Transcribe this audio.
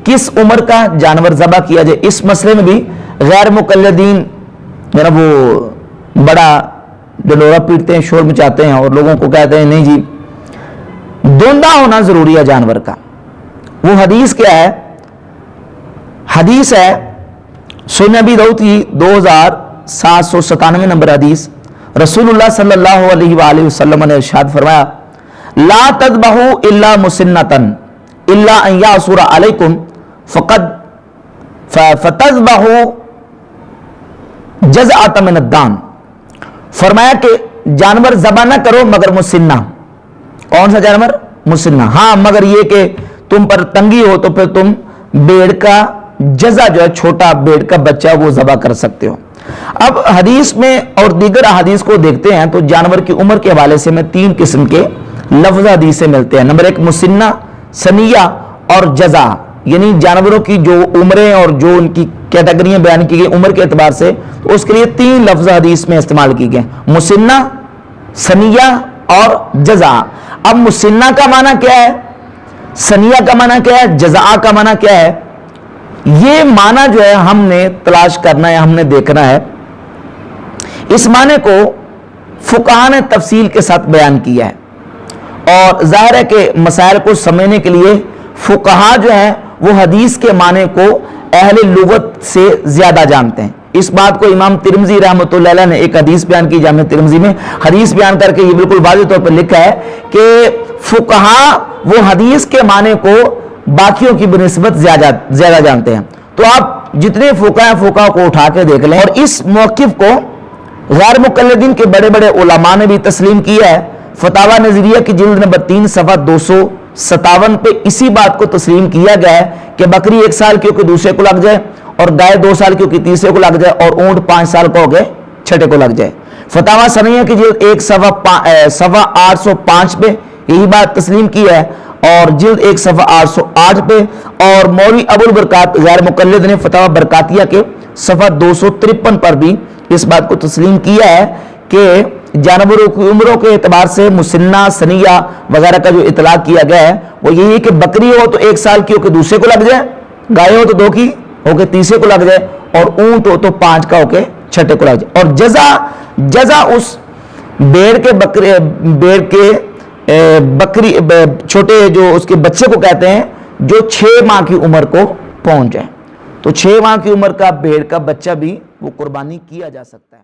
किस उम्र का जानवर ज़बह किया जाए, इस मसले में भी गैर मुकल्लदीन जो ना वो बड़ा डंडोरा पीटते हैं, शोर मचाते हैं और लोगों को कहते हैं नहीं जी धुंधा होना जरूरी है जानवर का। वो हदीस क्या है? हदीस है सुनन अबी दाऊद की 2797 नंबर हदीस। रसूलुल्लाह सल्लल्लाहु अलैहि वसल्लम ने इरशाद फरमाया, ला तज़बहू इल्ला मुसिन्नतन इल्ला अन यासुरा अलैकुम फक़द फतज़बहू जज़अतन मिन अद्दान। फरमाया कि जानवर ज़बह ना करो मगर मुसिन्ना। कौन सा जानवर? मुसिन्ना। हाँ, मगर ये कि तुम पर तंगी हो तो फिर तुम भेड़ का जज़ा जो है, छोटा भेड़ का बच्चा, वो ज़बह कर सकते हो। अब हदीस में और दीगर हदीस को देखते हैं तो जानवर की उम्र के हवाले से हमें 3 किस्म के लफ्ज़ हदीसें मिलते हैं। नंबर 1 मुसिन्ना, सनिया और जज़ा, यानी जानवरों की जो उम्रें और जो उनकी कैटेगरियां बयान की गई उम्र के एतबार से, तो उसके लिए 3 लफ्ज़ हदीस में इस्तेमाल की गए, मुसिन्ना, सनिया और जज़ा। अब मुसिन्ना का माना क्या है, सनिया का माना क्या है, जज़ा का माना क्या है, ये माना जो है हमने तलाश करना है, हमने देखना है। इस माने को फुकाहा ने तफसील के साथ बयान किया है और जाहिर है कि मसाइल को समझने के लिए फुकाहा जो है वो हदीस के माने को अहले लुगत से ज्यादा जानते हैं। इस बात को इमाम तिरमिज़ी रहमतुल्लाह अलैह ने एक हदीस बयान की, जामे तिरमिज़ी में हदीस बयान करके ये बिल्कुल वाज़ेह तौर पर लिखा है कि फुकाहा वो हदीस के माने को बाकियों की बनिस्बत ज्यादा जानते हैं। तो आप जितने फुकाहा को उठा के देख लें। और इस मौक़िफ़ को गैर मुकल्लदीन के बड़े बड़े उलमा ने भी तस्लीम किया है। फतावा नज़रिया की जिल्द नंबर 3 सफ़ा 257 पे इसी बात को तस्लीम किया गया है कि बकरी 1 साल की हो के दूसरे को लग जाए, और गाय 2 साल की हो के तीसरे को लग जाए, और ऊंट 5 साल का हो गए छठे को लग जाए। फतावा सनिया की जिल्द 1 सफ़ा 805 पे यही बात तस्लीम की है, और जिल्द 1 सफ़ा 808 पे। और मौलवी अबुल बरकात गैर मुकल्लिद ने फतावा बरकातिया के सफ़ा 253 पर भी इस बात को तस्लीम किया है कि जानवरों की उम्रों के एतबार से मुसिन्ना, सनिया वगैरह का जो इतलाक किया गया है वो यही है कि बकरी हो तो 1 साल की हो के दूसरे को लग जाए, गाय हो तो 2 की हो के तीसरे को लग जाए, और ऊंट हो तो 5 का हो के छठे को लग जाए। और जज़ा उस भेड़ के बकरी छोटे जो उसके बच्चे को कहते हैं जो 6 माह की उम्र को पहुंच जाए। तो 6 माह की उम्र का भेड़ का बच्चा भी वो कुर्बानी किया जा सकता है।